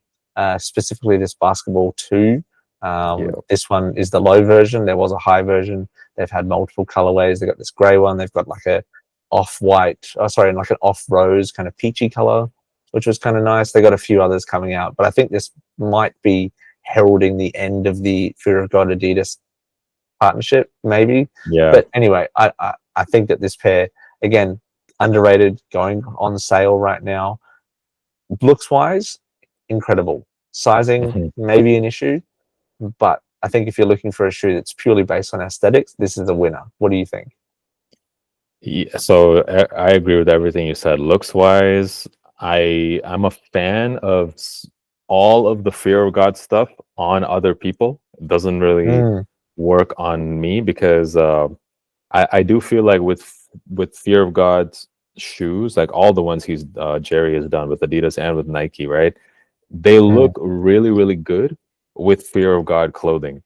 specifically this Basketball 2. This one is the low version. There was a high version. They've had multiple colorways. They've got this gray one. They've got like like an off-rose kind of peachy color, which was kind of nice. They got a few others coming out, but I think this might be heralding the end of the Fear of God Adidas partnership, maybe.
Yeah.
But anyway, I think that this pair, again, underrated, going on sale right now. Looks wise, incredible. Sizing, maybe an issue, but I think if you're looking for a shoe that's purely based on aesthetics, this is a winner. What do you think?
Yeah, so I agree with everything you said. Looks wise, I'm a fan of all of the Fear of God stuff on other people. It doesn't really work on me because I do feel like with Fear of God's shoes, like all the ones Jerry has done with Adidas and with Nike, right? They look really, really good with Fear of God clothing.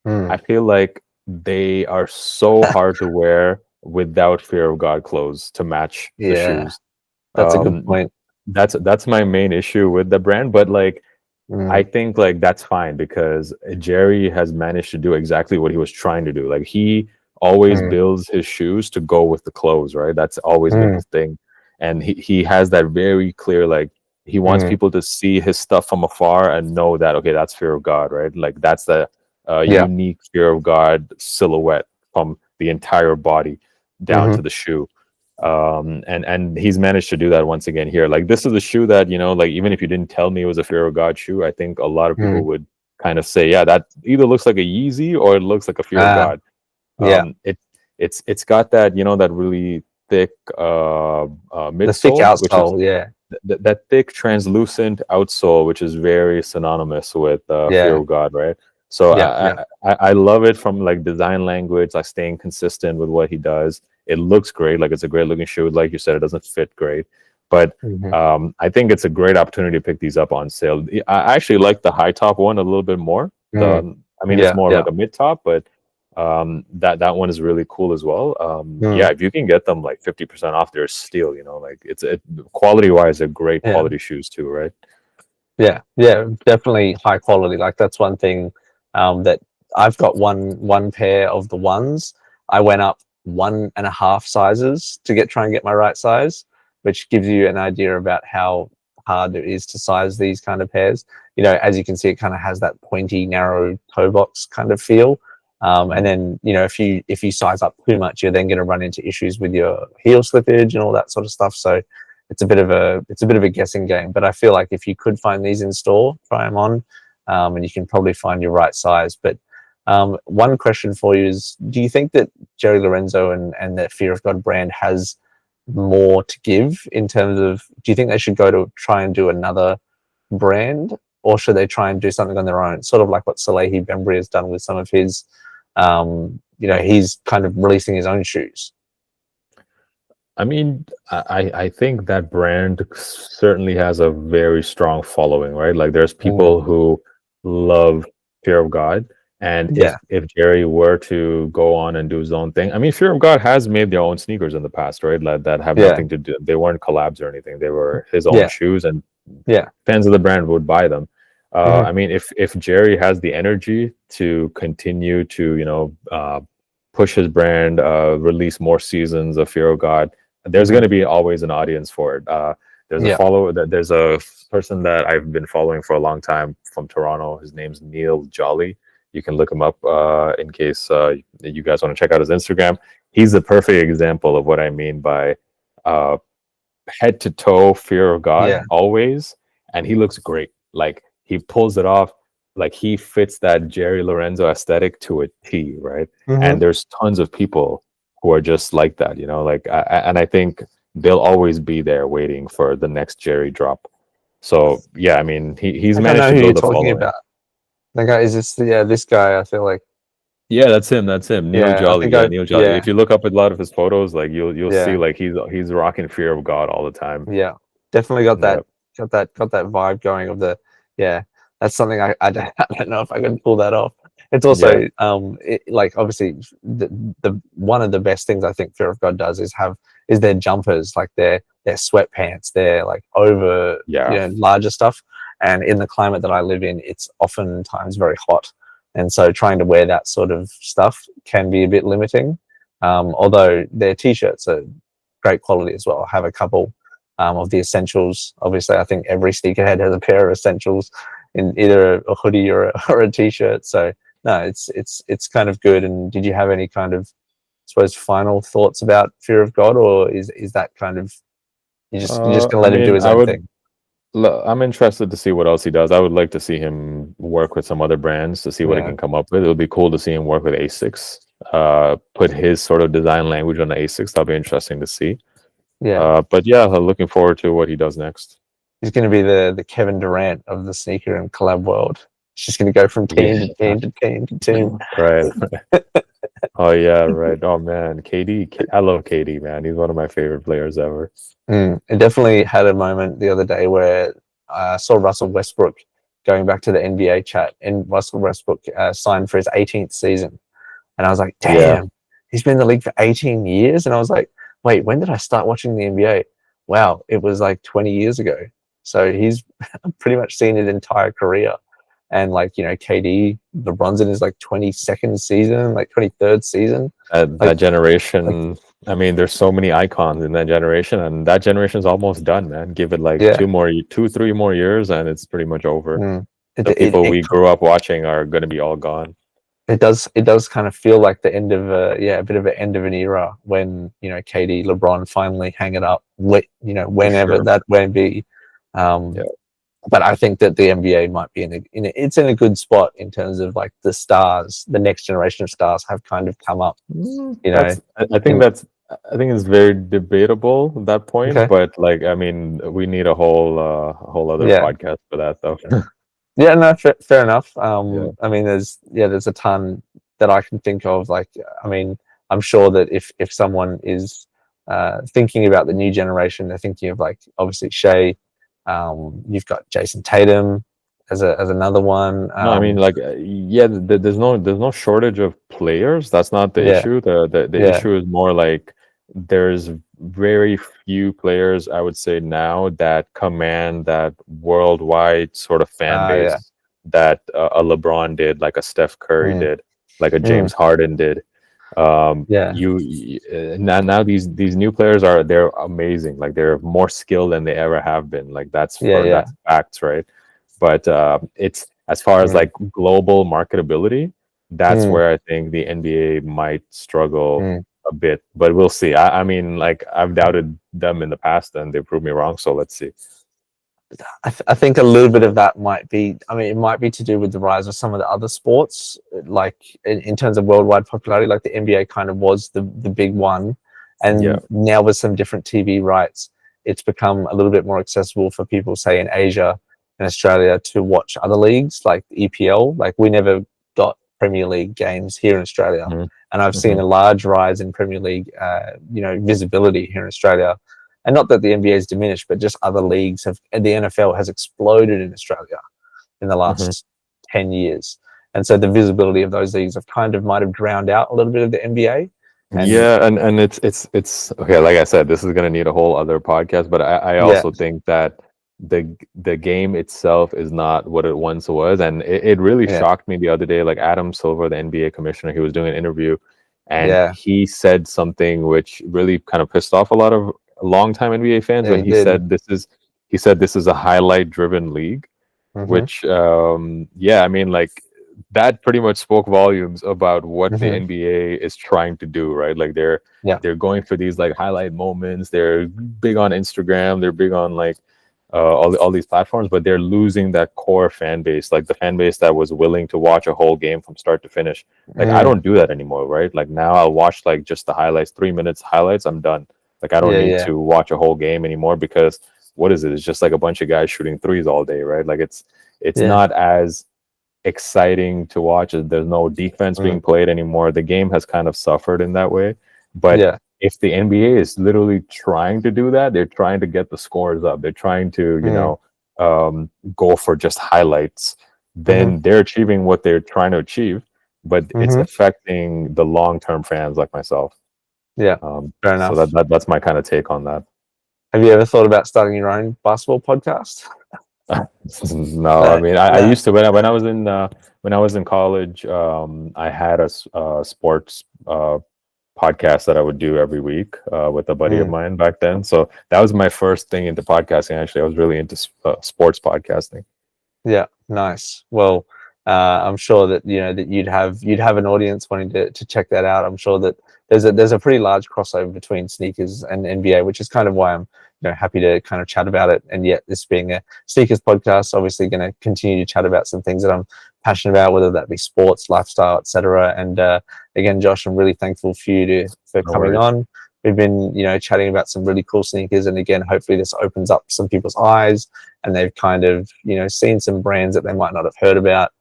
I feel like they are so hard to wear without Fear of God clothes to match the shoes.
That's a good point.
That's my main issue with the brand, but like I think like that's fine because Jerry has managed to do exactly what he was trying to do. Like he always builds his shoes to go with the clothes, right? That's always been his thing. And he has that very clear, like he wants people to see his stuff from afar and know that, okay, that's Fear of God, right? Like that's the unique Fear of God silhouette from the entire body down to the shoe. And he's managed to do that once again here. Like this is a shoe that, like even if you didn't tell me it was a Fear of God shoe, I think a lot of people would kind of say, yeah, that either looks like a Yeezy or it looks like a Fear of God. It's got that, that really thick midsole,
the thick outsole,
that thick translucent outsole, which is very synonymous with Fear of God, right? So I love it from like design language, like staying consistent with what he does. It looks great, like it's a great looking shoe. Like you said, it doesn't fit great, but I think it's a great opportunity to pick these up on sale. I actually like the high top one a little bit more. It's more like a mid top, but that one is really cool as well. If you can get them like 50% off, they're a steal. Like it's quality wise, they're great quality shoes too, right?
Yeah, definitely high quality. Like that's one thing that I've got one pair of the ones. I went up 1.5 sizes to try and get my right size, which gives you an idea about how hard it is to size these kind of pairs. As you can see, it kind of has that pointy, narrow toe box kind of feel. And then, if you size up too much, you're then going to run into issues with your heel slippage and all that sort of stuff. So it's a bit of a guessing game. But I feel like if you could find these in store, try them on, and you can probably find your right size. But one question for you is: do you think that Jerry Lorenzo and the Fear of God brand has more to give in terms of? Do you think they should go to try and do another brand, or should they try and do something on their own? Sort of like what Salehi Bembry has done with some of his. He's kind of releasing his own shoes.
I mean, I think that brand certainly has a very strong following, right? Like there's people who love Fear of God And
Yeah.
if Jerry were to go on and do his own thing, I mean, Fear of God has made their own sneakers in the past, right? Like, that have nothing to do. They weren't collabs or anything. They were his own shoes, and fans of the brand would buy them. I mean, if Jerry has the energy to continue to push his brand, release more seasons of Fear of God, there's going to be always an audience for it. There's a person that I've been following for a long time from Toronto. His name's Neil Jolly. You can look him up in case you guys want to check out his Instagram. He's the perfect example of what I mean by head to toe Fear of God always, and he looks great. Like, he pulls it off. Like, he fits that Jerry Lorenzo aesthetic to a T, right? And there's tons of people who are just like that, like, and I think they'll always be there waiting for the next Jerry drop. So yeah, I mean, he's managed to build a following. About.
That guy is this guy. I feel like.
Yeah, that's him. Neil Jolly. Neil Jolly. If you look up a lot of his photos, like you'll see like he's rocking Fear of God all the time.
Yeah, definitely got that vibe going of the That's something I don't know if I can pull that off. It's also like, obviously the one of the best things I think Fear of God does is their jumpers, like their sweatpants, their like over larger stuff. And in the climate that I live in, it's oftentimes very hot, and so trying to wear that sort of stuff can be a bit limiting. Although their t-shirts are great quality as well. I have a couple of the essentials. Obviously, I think every sneakerhead has a pair of essentials in either a hoodie or a t-shirt. So no, it's kind of good. And did you have any kind of, I suppose, final thoughts about Fear of God, or is that kind of you're just gonna let him do his own thing?
I'm interested to see what else he does. I would like to see him work with some other brands to see what he can come up with. It would be cool to see him work with Asics, put his sort of design language on the Asics. That'll be interesting to see. But yeah, I'm looking forward to what he does next.
He's going to be the Kevin Durant of the sneaker and collab world. He's just going to go from team to team to team to team.
Right. Oh yeah, right. Oh man, KD. I love KD, man. He's one of my favorite players ever.
I definitely had a moment the other day where I saw Russell Westbrook going back to the NBA chat, and Russell Westbrook signed for his 18th season. And I was like, damn, he's been in the league for 18 years. And I was like, wait, when did I start watching the NBA? Wow, it was like 20 years ago. So he's pretty much seen his entire career. And like, KD, LeBron's in his like 22nd season, like 23rd season.
That generation, I mean, there's so many icons in that generation, and that generation is almost done, man. Give it like 3 more years, and it's pretty much over. The people we grew up watching are going to be all gone.
It does kind of feel like the end of a bit of an end of an era when, KD, LeBron finally hang it up, whenever that may be. But I think that the NBA might be it's in a good spot in terms of like the stars, the next generation of stars have kind of come up.
I think it's very debatable at that point. Okay. But like, I mean, we need a whole other podcast for that, though.
Yeah, no, fair enough. I mean, there's a ton that I can think of. Like, I mean, I'm sure that if someone is thinking about the new generation, they're thinking of like obviously Shai. You've got Jason Tatum as another one.
No, I mean, like, there's no shortage of players. That's not the issue. The issue is more like there's very few players, I would say, now that command that worldwide sort of fan base that a LeBron did, like a Steph Curry did, like a James Harden did. Now these new players they're amazing. Like, they're more skilled than they ever have been. Like, that's facts, right? But it's as far as like global marketability, that's where I think the NBA might struggle a bit. But we'll see. I mean, like, I've doubted them in the past, and they proved me wrong. So let's see.
I think a little bit of that might be, I mean, it might be to do with the rise of some of the other sports, like in terms of worldwide popularity, like the NBA kind of was the big one. And now with some different TV rights, it's become a little bit more accessible for people, say in Asia and Australia, to watch other leagues like the EPL. Like, we never got Premier League games here in Australia. And I've seen a large rise in Premier League, visibility here in Australia. And not that the NBA has diminished, but just other leagues and the NFL has exploded in Australia in the last 10 years. And so the visibility of those leagues might have drowned out a little bit of the NBA.
And it's okay. Like I said, this is going to need a whole other podcast, but I also think that the game itself is not what it once was. And it really shocked me the other day. Like Adam Silver, the NBA commissioner, he was doing an interview and he said something which really kind of pissed off a lot of longtime NBA fans when he said this is a highlight driven league, which I mean, like, that pretty much spoke volumes about what the NBA is trying to do, right? Like they're going for these like highlight moments. They're big on Instagram. They're big on like all these platforms, but they're losing that core fan base, like the fan base that was willing to watch a whole game from start to finish. Like I don't do that anymore, right? Like now I'll watch like just the highlights, 3 minutes highlights. I'm done. Like I don't need to watch a whole game anymore because what is it? It's just like a bunch of guys shooting threes all day, right? Like it's not as exciting to watch. There's no defense being played anymore. The game has kind of suffered in that way. But if the NBA is literally trying to do that, they're trying to get the scores up. They're trying to, you know, go for just highlights. Then they're achieving what they're trying to achieve, but it's affecting the long-term fans like myself.
Yeah, fair enough.
So that's my kind of take on that.
Have you ever thought about starting your own basketball podcast?
No, I mean, I used to when I was in college. I had a sports podcast that I would do every week with a buddy of mine back then. So that was my first thing into podcasting. Actually, I was really into sports podcasting. Yeah,
nice. Well, I'm sure that that you'd have an audience wanting to check that out. I'm sure that there's a pretty large crossover between sneakers and NBA, which is kind of why I'm happy to kind of chat about it. And yet, this being a sneakers podcast, obviously going to continue to chat about some things that I'm passionate about, whether that be sports, lifestyle, etc. And again, Josh, I'm really thankful for you for coming on. We've been chatting about some really cool sneakers, and again, hopefully this opens up some people's eyes and they've kind of seen some brands that they might not have heard about.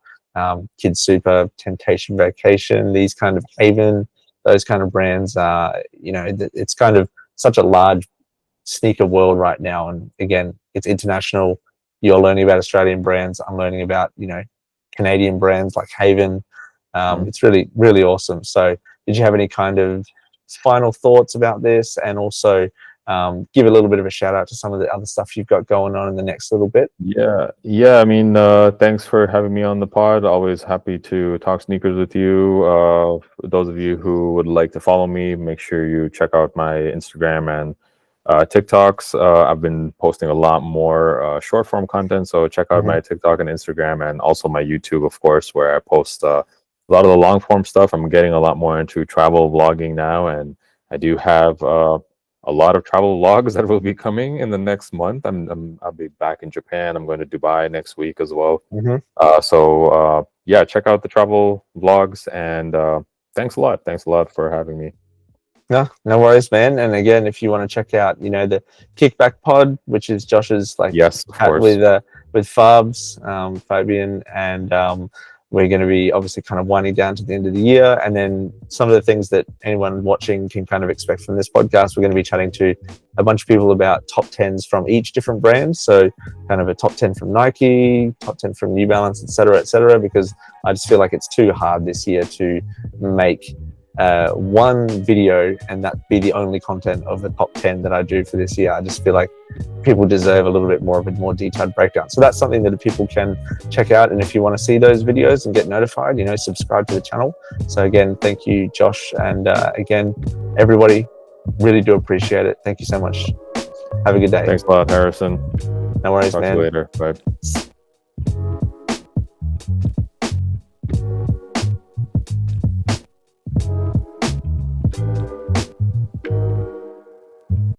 Kid Super, Temptation Vacation, these kind of Haven, those kind of brands. It's kind of such a large sneaker world right now, and again, it's international. You're learning about Australian brands. I'm learning about Canadian brands like Haven. It's really, really awesome. So did you have any kind of final thoughts about this, and also give a little bit of a shout out to some of the other stuff you've got going on in the next little bit?
Yeah. I mean, thanks for having me on the pod. Always happy to talk sneakers with you. For those of you who would like to follow me, make sure you check out my Instagram and TikToks. I've been posting a lot more short form content, so check out my TikTok and Instagram, and also my YouTube, of course, where I post a lot of the long form stuff. I'm getting a lot more into travel vlogging now, and I do have a lot of travel vlogs that will be coming in the next month. I'll be back in Japan. I'm going to Dubai next week as well. So check out the travel vlogs, and thanks a lot for having me.
No worries, man. And again, if you want to check out, the Kickback Pod, which is Josh's
hat
with Fabs, Fabian, and we're going to be obviously kind of winding down to the end of the year. And then some of the things that anyone watching can kind of expect from this podcast, we're going to be chatting to a bunch of people about top 10s from each different brand. So kind of a top 10 from Nike, top 10 from New Balance, et cetera, because I just feel like it's too hard this year to make one video and that be the only content of the top 10 that I do for this year. I just feel like people deserve a little bit more of a more detailed breakdown. So that's something that people can check out. And if you want to see those videos and get notified, subscribe to the channel. So again, thank you, Josh. And again, everybody, really do appreciate it. Thank you so much. Have a good day.
Thanks a lot, Harrison.
No worries,
Talk
man.
to you later. Bye.